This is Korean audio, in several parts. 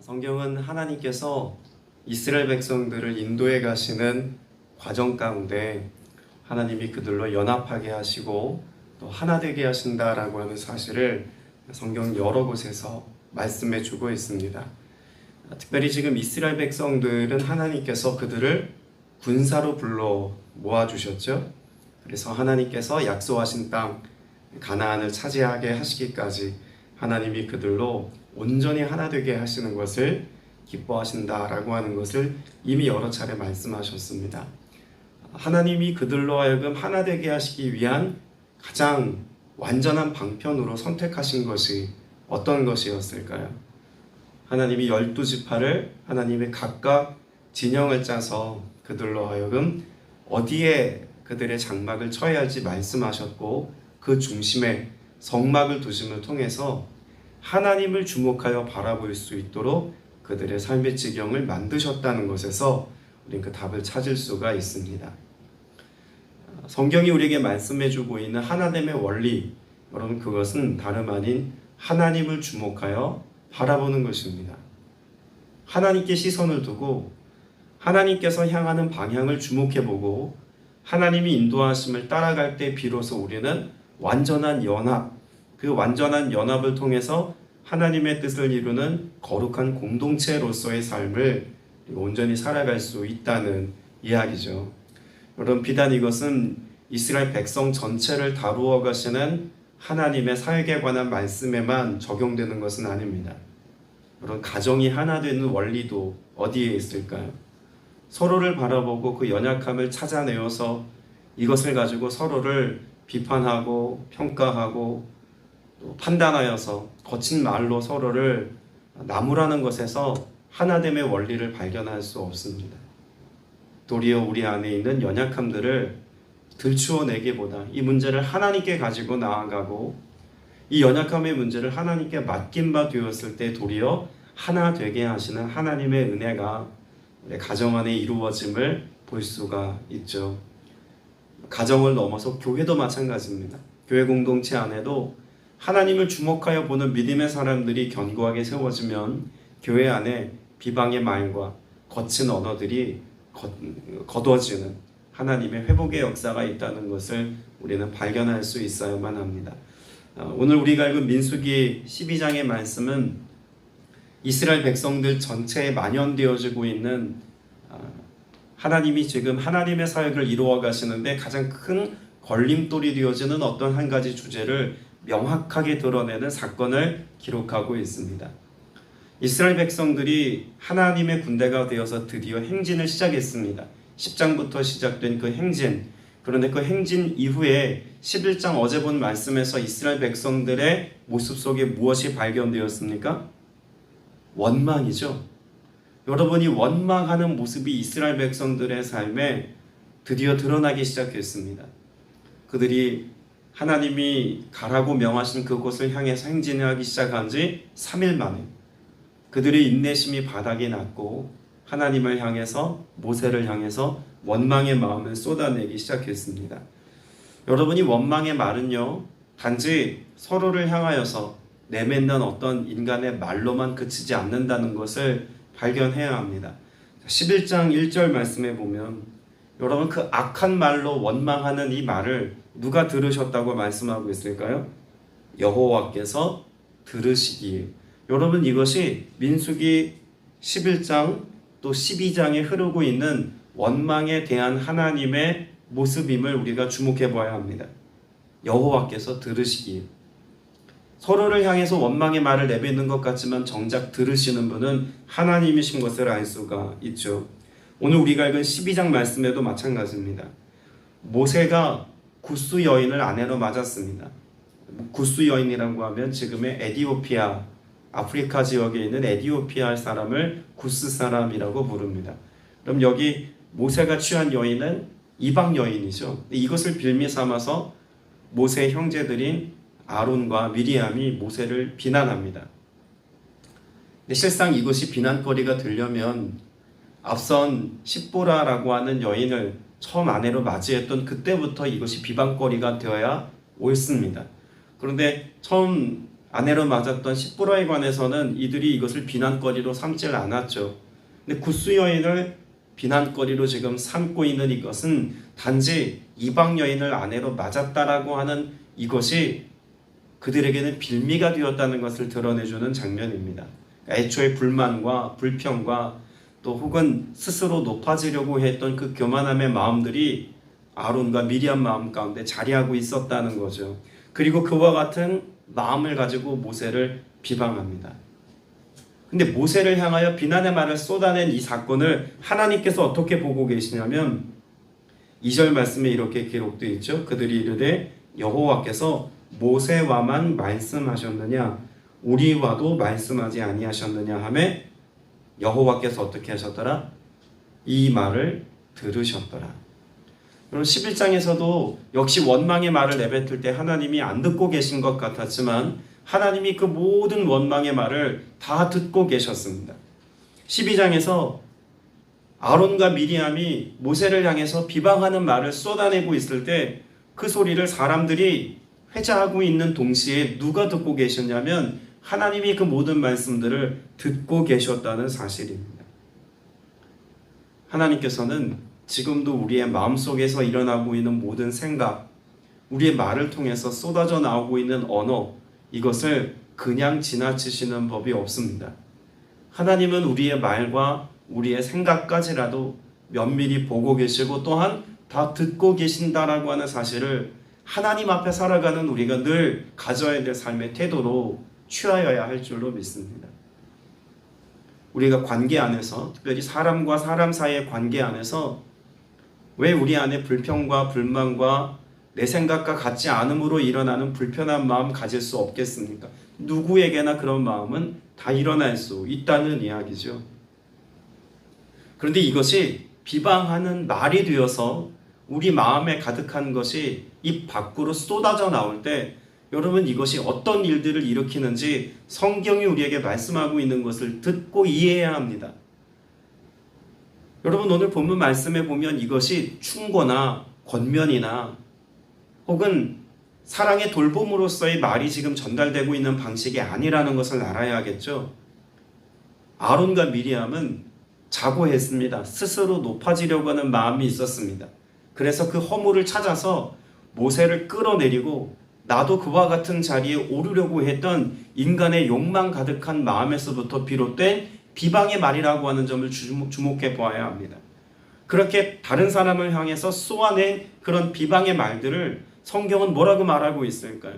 성경은 하나님께서 이스라엘 백성들을 인도해 가시는 과정 가운데 하나님이 그들로 연합하게 하시고 또 하나 되게 하신다라고 하는 사실을 성경 여러 곳에서 말씀해 주고 있습니다. 특별히 지금 이스라엘 백성들은 하나님께서 그들을 군사로 불러 모아 주셨죠. 그래서 하나님께서 약속하신 땅 가나안을 차지하게 하시기까지 하나님이 그들로 온전히 하나 되게 하시는 것을 기뻐하신다라고 하는 것을 이미 여러 차례 말씀하셨습니다. 하나님이 그들로 하여금 하나 되게 하시기 위한 가장 완전한 방편으로 선택하신 것이 어떤 것이었을까요? 하나님이 12지파를 하나님의 각각 진영을 짜서 그들로 하여금 어디에 그들의 장막을 쳐야 할지 말씀하셨고 그 중심에 성막을 두심을 통해서 하나님을 주목하여 바라볼 수 있도록 그들의 삶의 지경을 만드셨다는 것에서 우리는 그 답을 찾을 수가 있습니다. 성경이 우리에게 말씀해주고 있는 하나됨의 원리, 여러분 그것은 다름 아닌 하나님을 주목하여 바라보는 것입니다. 하나님께 시선을 두고 하나님께서 향하는 방향을 주목해보고 하나님이 인도하심을 따라갈 때 비로소 우리는 완전한 연합, 그 완전한 연합을 통해서 하나님의 뜻을 이루는 거룩한 공동체로서의 삶을 온전히 살아갈 수 있다는 이야기죠. 여러분 비단 이것은 이스라엘 백성 전체를 다루어 가시는 하나님의 사역에 관한 말씀에만 적용되는 것은 아닙니다. 여러분 가정이 하나 되는 원리도 어디에 있을까요? 서로를 바라보고 그 연약함을 찾아내어서 이것을 가지고 서로를 비판하고 평가하고 또 판단하여서 거친 말로 서로를 나무라는 것에서 하나됨의 원리를 발견할 수 없습니다. 도리어 우리 안에 있는 연약함들을 들추어내기보다 이 문제를 하나님께 가지고 나아가고 이 연약함의 문제를 하나님께 맡긴 바 되었을 때 도리어 하나 되게 하시는 하나님의 은혜가 가정 안에 이루어짐을 볼 수가 있죠. 가정을 넘어서 교회도 마찬가지입니다. 교회 공동체 안에도 하나님을 주목하여 보는 믿음의 사람들이 견고하게 세워지면 교회 안에 비방의 말과 거친 언어들이 거둬지는 하나님의 회복의 역사가 있다는 것을 우리는 발견할 수 있어야만 합니다. 오늘 우리가 읽은 민수기 12장의 말씀은 이스라엘 백성들 전체에 만연되어지고 있는 하나님이 지금 하나님의 사역을 이루어 가시는데 가장 큰 걸림돌이 되어지는 어떤 한 가지 주제를 명확하게 드러내는 사건을 기록하고 있습니다. 이스라엘 백성들이 하나님의 군대가 되어서 드디어 행진을 시작했습니다. 10장부터 시작된 그 행진. 그런데 그 행진 이후에 11장 어제 본 말씀에서 이스라엘 백성들의 모습 속에 무엇이 발견되었습니까? 원망이죠. 여러분이 원망하는 모습이 이스라엘 백성들의 삶에 드디어 드러나기 시작했습니다. 그들이 하나님이 가라고 명하신 그곳을 향해서 행진하기 시작한 지 3일 만에 그들의 인내심이 바닥이 났고 하나님을 향해서 모세를 향해서 원망의 마음을 쏟아내기 시작했습니다. 여러분이 원망의 말은요 단지 서로를 향하여서 내뱉는 어떤 인간의 말로만 그치지 않는다는 것을 발견해야 합니다. 11장 1절 말씀에 보면 여러분 그 악한 말로 원망하는 이 말을 누가 들으셨다고 말씀하고 있을까요? 여호와께서 들으시기에. 여러분 이것이 민수기 11장 또 12장에 흐르고 있는 원망에 대한 하나님의 모습임을 우리가 주목해 봐야 합니다. 여호와께서 들으시기에. 서로를 향해서 원망의 말을 내뱉는 것 같지만 정작 들으시는 분은 하나님이신 것을 알 수가 있죠. 오늘 우리가 읽은 12장 말씀에도 마찬가지입니다. 모세가 구스 여인을 아내로 맞았습니다. 구스 여인이라고 하면 지금의 에디오피아, 아프리카 지역에 있는 에디오피아 사람을 구스 사람이라고 부릅니다. 그럼 여기 모세가 취한 여인은 이방 여인이죠. 이것을 빌미 삼아서 모세의 형제들인 아론과 미리암이 모세를 비난합니다. 근데 실상 이것이 비난거리가 되려면 앞선 십보라라고 하는 여인을 처음 아내로 맞이했던 그때부터 이것이 비방거리가 되어야 옳습니다. 그런데 처음 아내로 맞았던 십부라에 관해서는 이들이 이것을 비난거리로 삼질 않았죠. 근데 구스 여인을 비난거리로 지금 삼고 있는 이것은 단지 이방 여인을 아내로 맞았다라고 하는 이것이 그들에게는 빌미가 되었다는 것을 드러내주는 장면입니다. 애초에 불만과 불평과 또 혹은 스스로 높아지려고 했던 그 교만함의 마음들이 아론과 미리암 마음 가운데 자리하고 있었다는 거죠. 그리고 그와 같은 마음을 가지고 모세를 비방합니다. 근데 모세를 향하여 비난의 말을 쏟아낸 이 사건을 하나님께서 어떻게 보고 계시냐면 2절 말씀에 이렇게 기록되어 있죠. 그들이 이르되 여호와께서 모세와만 말씀하셨느냐 우리와도 말씀하지 아니하셨느냐 하매 여호와께서 어떻게 하셨더라? 이 말을 들으셨더라. 그럼 11장에서도 역시 원망의 말을 내뱉을 때 하나님이 안 듣고 계신 것 같았지만 하나님이 그 모든 원망의 말을 다 듣고 계셨습니다. 12장에서 아론과 미리암이 모세를 향해서 비방하는 말을 쏟아내고 있을 때 그 소리를 사람들이 회자하고 있는 동시에 누가 듣고 계셨냐면 하나님이 그 모든 말씀들을 듣고 계셨다는 사실입니다. 하나님께서는 지금도 우리의 마음속에서 일어나고 있는 모든 생각, 우리의 말을 통해서 쏟아져 나오고 있는 언어, 이것을 그냥 지나치시는 법이 없습니다. 하나님은 우리의 말과 우리의 생각까지라도 면밀히 보고 계시고 또한 다 듣고 계신다라고 하는 사실을 하나님 앞에 살아가는 우리가 늘 가져야 될 삶의 태도로 취하여야 할 줄로 믿습니다. 우리가 관계 안에서, 특별히 사람과 사람 사이의 관계 안에서 왜 우리 안에 불평과 불만과 내 생각과 같지 않음으로 일어나는 불편한 마음 가질 수 없겠습니까? 누구에게나 그런 마음은 다 일어날 수 있다는 이야기죠. 그런데 이것이 비방하는 말이 되어서 우리 마음에 가득한 것이 입 밖으로 쏟아져 나올 때 여러분 이것이 어떤 일들을 일으키는지 성경이 우리에게 말씀하고 있는 것을 듣고 이해해야 합니다. 여러분 오늘 본문 말씀에 보면 이것이 충고나 권면이나 혹은 사랑의 돌봄으로서의 말이 지금 전달되고 있는 방식이 아니라는 것을 알아야겠죠. 아론과 미리암은 자고했습니다. 스스로 높아지려고 하는 마음이 있었습니다. 그래서 그 허물을 찾아서 모세를 끌어내리고 나도 그와 같은 자리에 오르려고 했던 인간의 욕망 가득한 마음에서부터 비롯된 비방의 말이라고 하는 점을 주목해 보아야 합니다. 그렇게 다른 사람을 향해서 쏘아낸 그런 비방의 말들을 성경은 뭐라고 말하고 있을까요?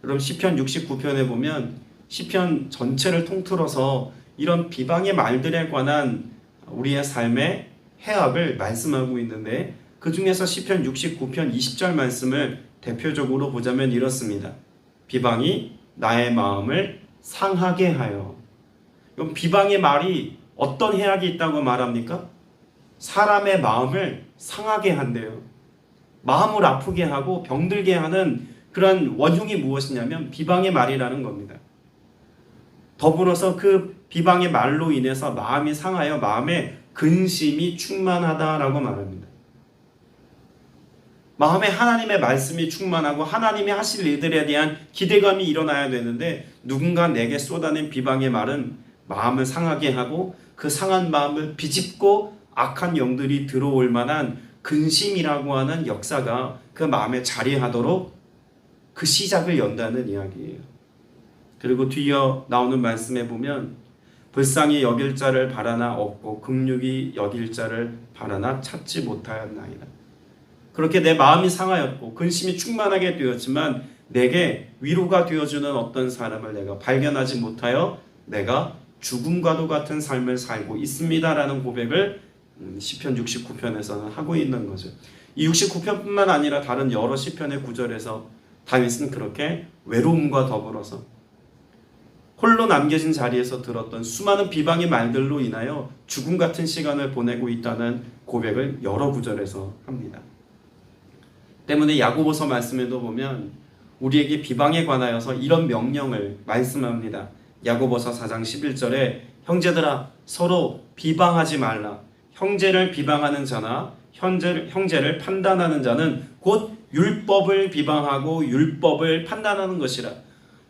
여러분 시편 69편에 보면 시편 전체를 통틀어서 이런 비방의 말들에 관한 우리의 삶의 해악을 말씀하고 있는데 그 중에서 시편 69편 20절 말씀을 대표적으로 보자면 이렇습니다. 비방이 나의 마음을 상하게 하여. 그럼 비방의 말이 어떤 해악이 있다고 말합니까? 사람의 마음을 상하게 한대요. 마음을 아프게 하고 병들게 하는 그런 원흉이 무엇이냐면 비방의 말이라는 겁니다. 더불어서 그 비방의 말로 인해서 마음이 상하여 마음에 근심이 충만하다라고 말합니다. 마음에 하나님의 말씀이 충만하고 하나님이 하실 일들에 대한 기대감이 일어나야 되는데 누군가 내게 쏟아낸 비방의 말은 마음을 상하게 하고 그 상한 마음을 비집고 악한 영들이 들어올 만한 근심이라고 하는 역사가 그 마음에 자리하도록 그 시작을 연다는 이야기예요. 그리고 뒤이어 나오는 말씀에 보면 불쌍히 여길 자를 바라나 없고 긍휼히 여길 자를 바라나 찾지 못하였나이다. 그렇게 내 마음이 상하였고 근심이 충만하게 되었지만 내게 위로가 되어주는 어떤 사람을 내가 발견하지 못하여 내가 죽음과도 같은 삶을 살고 있습니다라는 고백을 시편 69편에서는 하고 있는 거죠. 이 69편뿐만 아니라 다른 여러 시편의 구절에서 다윗은 그렇게 외로움과 더불어서 홀로 남겨진 자리에서 들었던 수많은 비방의 말들로 인하여 죽음 같은 시간을 보내고 있다는 고백을 여러 구절에서 합니다. 때문에 야고보서 말씀에도 보면 우리에게 비방에 관하여서 이런 명령을 말씀합니다. 야고보서 4장 11절에 형제들아 서로 비방하지 말라. 형제를 비방하는 자나 형제를 판단하는 자는 곧 율법을 비방하고 율법을 판단하는 것이라.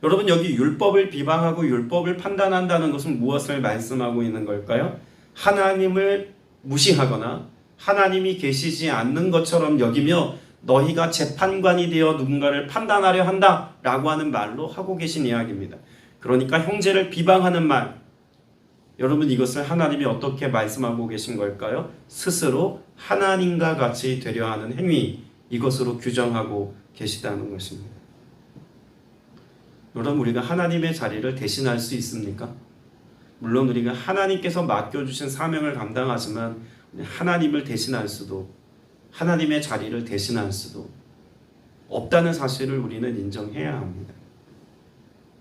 여러분 여기 율법을 비방하고 율법을 판단한다는 것은 무엇을 말씀하고 있는 걸까요? 하나님을 무시하거나 하나님이 계시지 않는 것처럼 여기며 너희가 재판관이 되어 누군가를 판단하려 한다라고 하는 말로 하고 계신 이야기입니다. 그러니까 형제를 비방하는 말, 여러분 이것을 하나님이 어떻게 말씀하고 계신 걸까요? 스스로 하나님과 같이 되려 하는 행위, 이것으로 규정하고 계시다는 것입니다. 여러분 우리가 하나님의 자리를 대신할 수 있습니까? 물론 우리가 하나님께서 맡겨주신 사명을 감당하지만 하나님을 대신할 수도, 하나님의 자리를 대신할 수도 없다는 사실을 우리는 인정해야 합니다.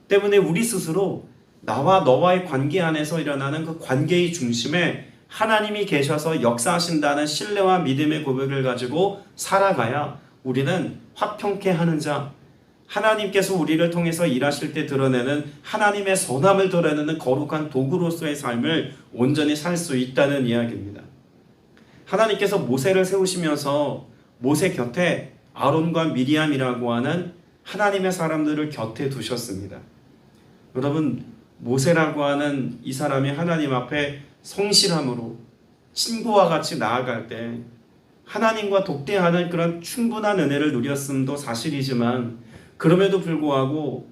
때문에 우리 스스로 나와 너와의 관계 안에서 일어나는 그 관계의 중심에 하나님이 계셔서 역사하신다는 신뢰와 믿음의 고백을 가지고 살아가야 우리는 화평케 하는 자, 하나님께서 우리를 통해서 일하실 때 드러내는 하나님의 선함을 드러내는 거룩한 도구로서의 삶을 온전히 살 수 있다는 이야기입니다. 하나님께서 모세를 세우시면서 모세 곁에 아론과 미리암이라고 하는 하나님의 사람들을 곁에 두셨습니다. 여러분 모세라고 하는 이 사람이 하나님 앞에 성실함으로 친구와 같이 나아갈 때 하나님과 독대하는 그런 충분한 은혜를 누렸음도 사실이지만 그럼에도 불구하고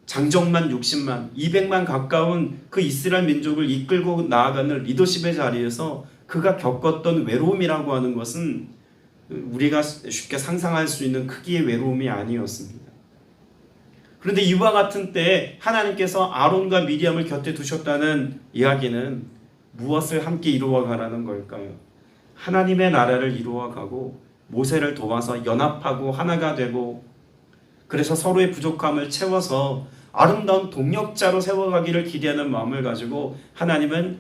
장정만 60만, 200만 가까운 그 이스라엘 민족을 이끌고 나아가는 리더십의 자리에서 그가 겪었던 외로움이라고 하는 것은 우리가 쉽게 상상할 수 있는 크기의 외로움이 아니었습니다. 그런데 이와 같은 때에 하나님께서 아론과 미리암을 곁에 두셨다는 이야기는 무엇을 함께 이루어가라는 걸까요? 하나님의 나라를 이루어가고 모세를 도와서 연합하고 하나가 되고 그래서 서로의 부족함을 채워서 아름다운 동역자로 세워가기를 기대하는 마음을 가지고 하나님은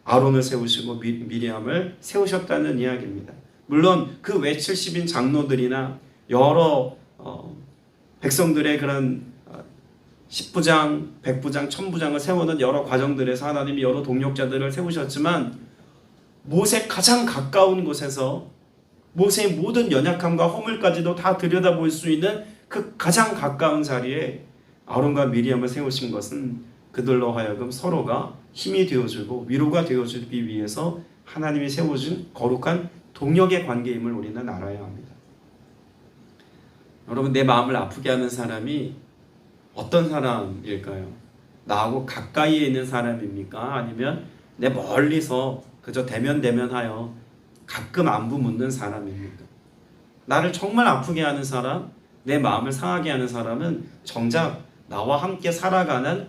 아론을 세우시고 미리암을 세우셨다는 이야기입니다. 물론 그 외 70인 장로들이나 여러 백성들의 그런 10부장, 100부장, 1000부장을 세우는 여러 과정들에서 하나님이 여러 동역자들을 세우셨지만 모세 가장 가까운 곳에서 모세의 모든 연약함과 허물까지도 다 들여다볼 수 있는 그 가장 가까운 자리에 아론과 미리암을 세우신 것은 그들로 하여금 서로가 힘이 되어주고 위로가 되어주기 위해서 하나님이 세워준 거룩한 동역의 관계임을 우리는 알아야 합니다. 여러분 내 마음을 아프게 하는 사람이 어떤 사람일까요? 나하고 가까이에 있는 사람입니까? 아니면 내 멀리서 그저 대면대면하여 가끔 안부 묻는 사람입니까? 나를 정말 아프게 하는 사람, 내 마음을 상하게 하는 사람은 정작 나와 함께 살아가는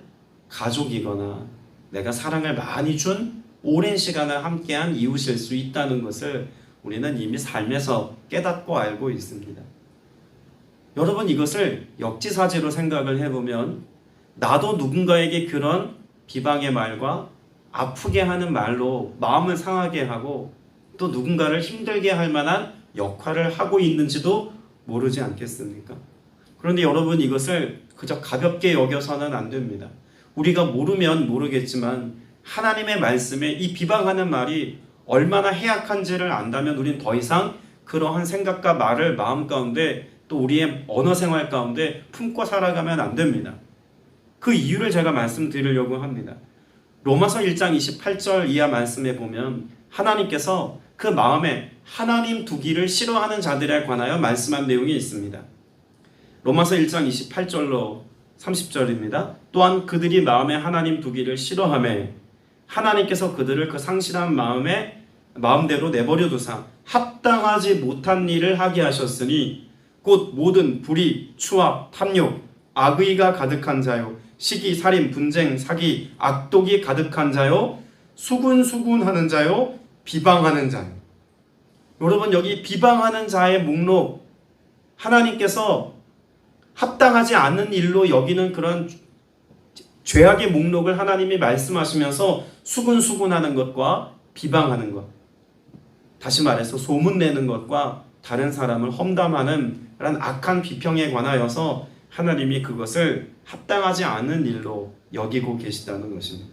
가족이거나 내가 사랑을 많이 준 오랜 시간을 함께한 이웃일 수 있다는 것을 우리는 이미 삶에서 깨닫고 알고 있습니다. 여러분 이것을 역지사지로 생각을 해보면 나도 누군가에게 그런 비방의 말과 아프게 하는 말로 마음을 상하게 하고 또 누군가를 힘들게 할 만한 역할을 하고 있는지도 모르지 않겠습니까? 그런데 여러분 이것을 그저 가볍게 여겨서는 안 됩니다. 우리가 모르면 모르겠지만 하나님의 말씀에 이 비방하는 말이 얼마나 해악한지를 안다면 우린 더 이상 그러한 생각과 말을 마음 가운데 또 우리의 언어 생활 가운데 품고 살아가면 안 됩니다. 그 이유를 제가 말씀드리려고 합니다. 로마서 1장 28절 이하 말씀에 보면 하나님께서 그 마음에 하나님 두기를 싫어하는 자들에 관하여 말씀한 내용이 있습니다. 로마서 1장 28절로 30절입니다. 또한 그들이 마음에 하나님 두기를 싫어하매 하나님께서 그들을 그 상실한 마음대로 내버려 두사 합당하지 못한 일을 하게 하셨으니 곧 모든 불의, 추악, 탐욕, 악의가 가득한 자요 시기, 살인, 분쟁, 사기, 악독이 가득한 자요 수군수군하는 자요 비방하는 자요. 여러분 여기 비방하는 자의 목록, 하나님께서 합당하지 않는 일로 여기는 그런 죄악의 목록을 하나님이 말씀하시면서 수군수군하는 것과 비방하는 것, 다시 말해서 소문내는 것과 다른 사람을 험담하는 그런 악한 비평에 관하여서 하나님이 그것을 합당하지 않은 일로 여기고 계시다는 것입니다.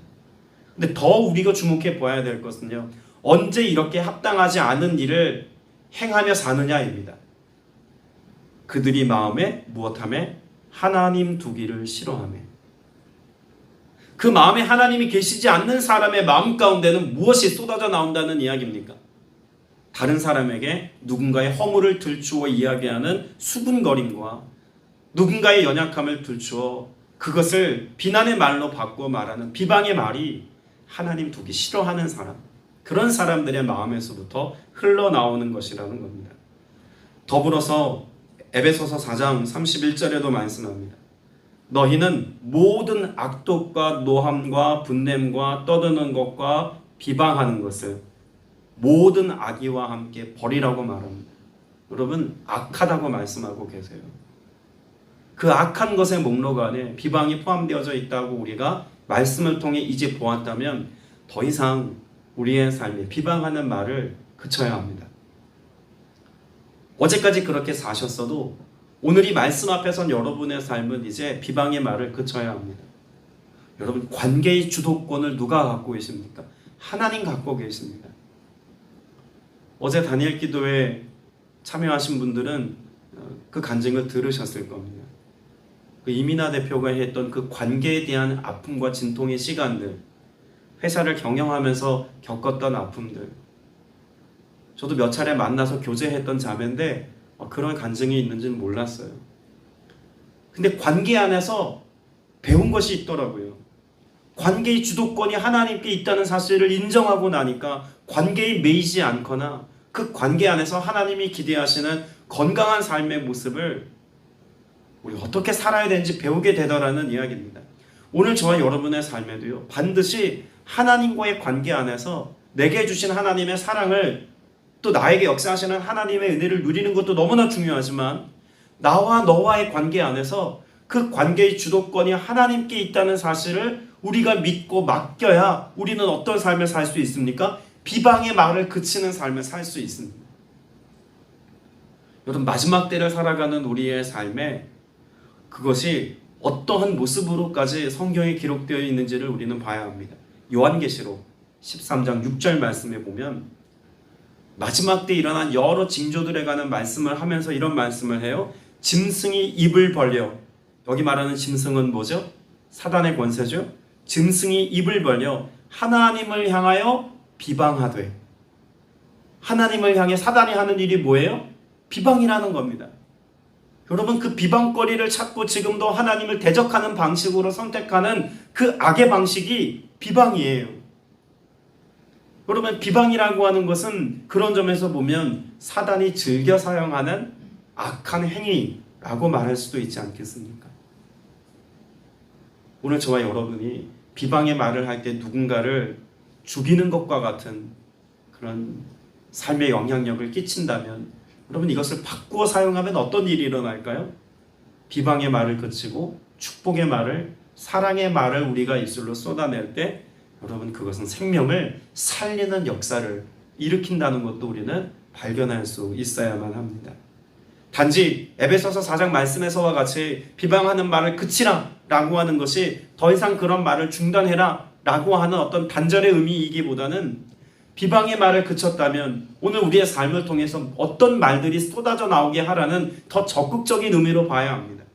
근데 더 우리가 주목해 보아야 될 것은요, 언제 이렇게 합당하지 않은 일을 행하며 사느냐입니다. 그들이 마음에 무엇하며 하나님 두기를 싫어하며. 그 마음에 하나님이 계시지 않는 사람의 마음 가운데는 무엇이 쏟아져 나온다는 이야기입니까? 다른 사람에게 누군가의 허물을 들추어 이야기하는 수군거림과 누군가의 연약함을 들추어 그것을 비난의 말로 바꾸어 말하는 비방의 말이 하나님 두기 싫어하는 사람, 그런 사람들의 마음에서부터 흘러나오는 것이라는 겁니다. 더불어서 에베소서 4장 31절에도 말씀합니다. 너희는 모든 악독과 노함과 분냄과 떠드는 것과 비방하는 것을 모든 악의와 함께 버리라고 말합니다. 여러분, 악하다고 말씀하고 계세요. 그 악한 것의 목록 안에 비방이 포함되어져 있다고 우리가 말씀을 통해 이제 보았다면 더 이상 우리의 삶에 비방하는 말을 그쳐야 합니다. 어제까지 그렇게 사셨어도 오늘 이 말씀 앞에 선 여러분의 삶은 이제 비방의 말을 그쳐야 합니다. 여러분, 관계의 주도권을 누가 갖고 계십니까? 하나님 갖고 계십니다. 어제 다니엘 기도에 참여하신 분들은 그 간증을 들으셨을 겁니다. 그 이민아 대표가 했던 그 관계에 대한 아픔과 진통의 시간들, 회사를 경영하면서 겪었던 아픔들, 저도 몇 차례 만나서 교제했던 자매인데 그런 간증이 있는지는 몰랐어요. 근데 관계 안에서 배운 것이 있더라고요. 관계의 주도권이 하나님께 있다는 사실을 인정하고 나니까 관계에 매이지 않거나 그 관계 안에서 하나님이 기대하시는 건강한 삶의 모습을 우리 어떻게 살아야 되는지 배우게 되더라는 이야기입니다. 오늘 저와 여러분의 삶에도요, 반드시 하나님과의 관계 안에서 내게 주신 하나님의 사랑을, 또 나에게 역사하시는 하나님의 은혜를 누리는 것도 너무나 중요하지만 나와 너와의 관계 안에서 그 관계의 주도권이 하나님께 있다는 사실을 우리가 믿고 맡겨야 우리는 어떤 삶을 살 수 있습니까? 비방의 말을 그치는 삶을 살 수 있습니다. 여러분, 마지막 때를 살아가는 우리의 삶에 그것이 어떠한 모습으로까지 성경에 기록되어 있는지를 우리는 봐야 합니다. 요한계시록 13장 6절 말씀에 보면 마지막 때 일어난 여러 징조들에 관한 말씀을 하면서 이런 말씀을 해요. 짐승이 입을 벌려, 여기 말하는 짐승은 뭐죠? 사단의 권세죠. 짐승이 입을 벌려 하나님을 향하여 비방하되, 하나님을 향해 사단이 하는 일이 뭐예요? 비방이라는 겁니다. 여러분, 그 비방거리를 찾고 지금도 하나님을 대적하는 방식으로 선택하는 그 악의 방식이 비방이에요. 여러분, 비방이라고 하는 것은 그런 점에서 보면 사단이 즐겨 사용하는 악한 행위라고 말할 수도 있지 않겠습니까? 오늘 저와 여러분이 비방의 말을 할 때 누군가를 죽이는 것과 같은 그런 삶의 영향력을 끼친다면 여러분, 이것을 바꾸어 사용하면 어떤 일이 일어날까요? 비방의 말을 그치고 축복의 말을, 사랑의 말을 우리가 입술로 쏟아낼 때 여러분, 그것은 생명을 살리는 역사를 일으킨다는 것도 우리는 발견할 수 있어야만 합니다. 단지 에베소서 4장 말씀에서와 같이 비방하는 말을 그치라 라고 하는 것이 더 이상 그런 말을 중단해라 라고 하는 어떤 단절의 의미이기보다는 비방의 말을 그쳤다면 오늘 우리의 삶을 통해서 어떤 말들이 쏟아져 나오게 하라는 더 적극적인 의미로 봐야 합니다.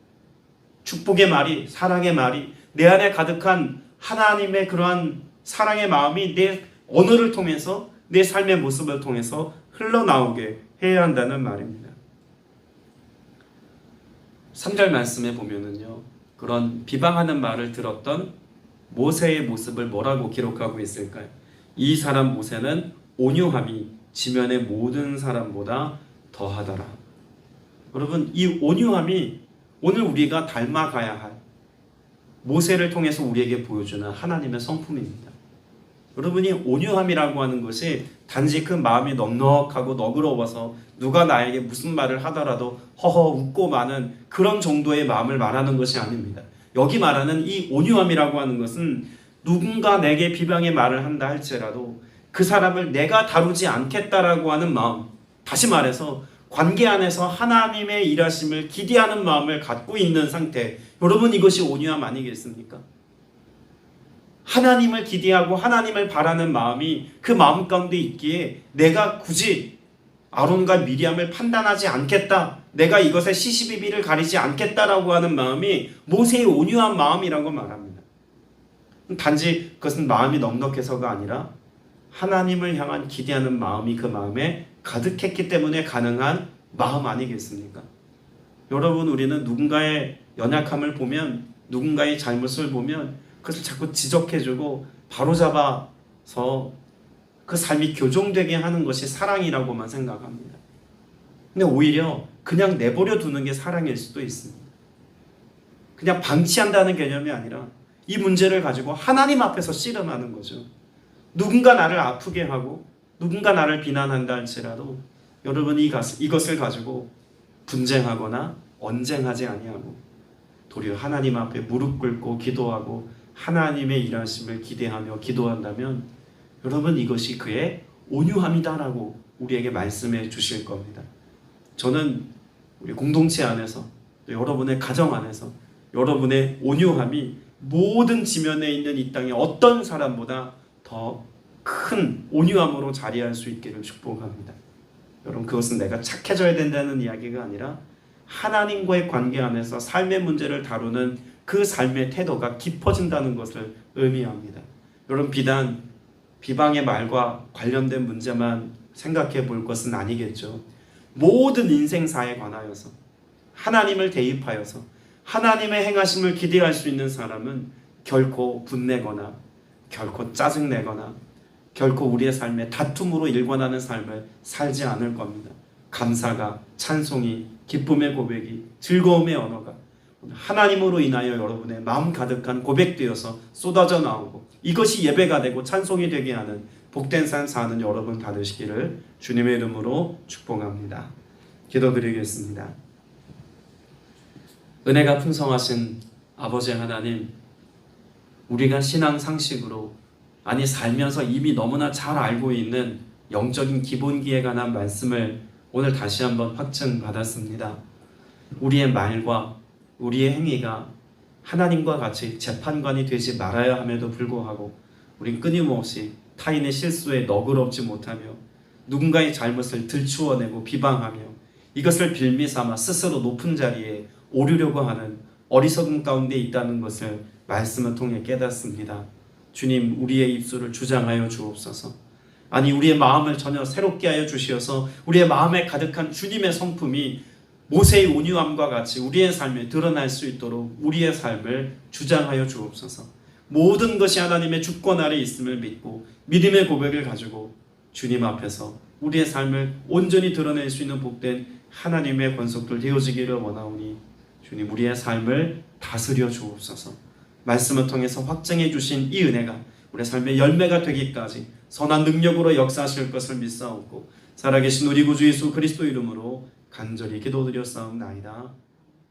축복의 말이, 사랑의 말이, 내 안에 가득한 하나님의 그러한 사랑의 마음이 내 언어를 통해서, 내 삶의 모습을 통해서 흘러나오게 해야 한다는 말입니다. 3절 말씀에 보면은요, 그런 비방하는 말을 들었던 모세의 모습을 뭐라고 기록하고 있을까요? 이 사람 모세는 온유함이 지면의 모든 사람보다 더하더라. 여러분, 이 온유함이 오늘 우리가 닮아가야 할, 모세를 통해서 우리에게 보여주는 하나님의 성품입니다. 여러분이 온유함이라고 하는 것이 단지 그 마음이 넉넉하고 너그러워서 누가 나에게 무슨 말을 하더라도 허허 웃고 마는 그런 정도의 마음을 말하는 것이 아닙니다. 여기 말하는 이 온유함이라고 하는 것은 누군가 내게 비방의 말을 한다 할지라도 그 사람을 내가 다루지 않겠다라고 하는 마음, 다시 말해서 관계 안에서 하나님의 일하심을 기대하는 마음을 갖고 있는 상태, 여러분, 이것이 온유함 아니겠습니까? 하나님을 기대하고 하나님을 바라는 마음이 그 마음 가운데 있기에 내가 굳이 아론과 미리암을 판단하지 않겠다 내가 이것에 시시비비를 가리지 않겠다라고 하는 마음이 모세의 온유한 마음이라고 말합니다. 단지 그것은 마음이 넉넉해서가 아니라 하나님을 향한 기대하는 마음이 그 마음에 가득했기 때문에 가능한 마음 아니겠습니까? 여러분, 우리는 누군가의 연약함을 보면, 누군가의 잘못을 보면 그것을 자꾸 지적해주고 바로잡아서 그 삶이 교정되게 하는 것이 사랑이라고만 생각합니다. 근데 오히려 그냥 내버려 두는 게 사랑일 수도 있습니다. 그냥 방치한다는 개념이 아니라 이 문제를 가지고 하나님 앞에서 씨름하는 거죠. 누군가 나를 아프게 하고 누군가 나를 비난한다 할지라도 여러분이 이것을 가지고 분쟁하거나 언쟁하지 아니하고 도리어 하나님 앞에 무릎 꿇고 기도하고 하나님의 일하심을 기대하며 기도한다면 여러분, 이것이 그의 온유함이다라고 우리에게 말씀해 주실 겁니다. 저는 우리 공동체 안에서, 또 여러분의 가정 안에서 여러분의 온유함이 모든 지면에 있는 이 땅의 어떤 사람보다 더 큰 온유함으로 자리할 수 있기를 축복합니다. 여러분, 그것은 내가 착해져야 된다는 이야기가 아니라 하나님과의 관계 안에서 삶의 문제를 다루는 그 삶의 태도가 깊어진다는 것을 의미합니다. 여러분, 비단 비방의 말과 관련된 문제만 생각해 볼 것은 아니겠죠. 모든 인생사에 관하여서 하나님을 대입하여서 하나님의 행하심을 기대할 수 있는 사람은 결코 분내거나 결코 짜증내거나 결코 우리의 삶에 다툼으로 일관하는 삶을 살지 않을 겁니다. 감사가, 찬송이, 기쁨의 고백이, 즐거움의 언어가 하나님으로 인하여 여러분의 마음 가득한 고백되어서 쏟아져 나오고 이것이 예배가 되고 찬송이 되게 하는 복된 삶 사는 여러분 다 되시기를 주님의 이름으로 축복합니다. 기도드리겠습니다. 은혜가 풍성하신 아버지 하나님, 우리가 신앙 상식으로, 아니 살면서 이미 너무나 잘 알고 있는 영적인 기본기에 관한 말씀을 오늘 다시 한번 확증받았습니다. 우리의 말과 우리의 행위가 하나님과 같이 재판관이 되지 말아야 함에도 불구하고 우린 끊임없이 타인의 실수에 너그럽지 못하며 누군가의 잘못을 들추어내고 비방하며 이것을 빌미삼아 스스로 높은 자리에 오르려고 하는 어리석음 가운데 있다는 것을 말씀을 통해 깨닫습니다. 주님, 우리의 입술을 주장하여 주옵소서. 아니, 우리의 마음을 전혀 새롭게 하여 주시어서 우리의 마음에 가득한 주님의 성품이 모세의 온유함과 같이 우리의 삶에 드러날 수 있도록 우리의 삶을 주장하여 주옵소서. 모든 것이 하나님의 주권 아래 있음을 믿고 믿음의 고백을 가지고 주님 앞에서 우리의 삶을 온전히 드러낼 수 있는 복된 하나님의 권속들 되어지기를 원하오니 주님, 우리의 삶을 다스려 주옵소서. 말씀을 통해서 확증해 주신 이 은혜가 우리의 삶의 열매가 되기까지 선한 능력으로 역사하실 것을 믿사옵고 살아계신 우리 구주 예수 그리스도 이름으로 간절히 기도드렸사옵나이다.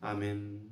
아멘.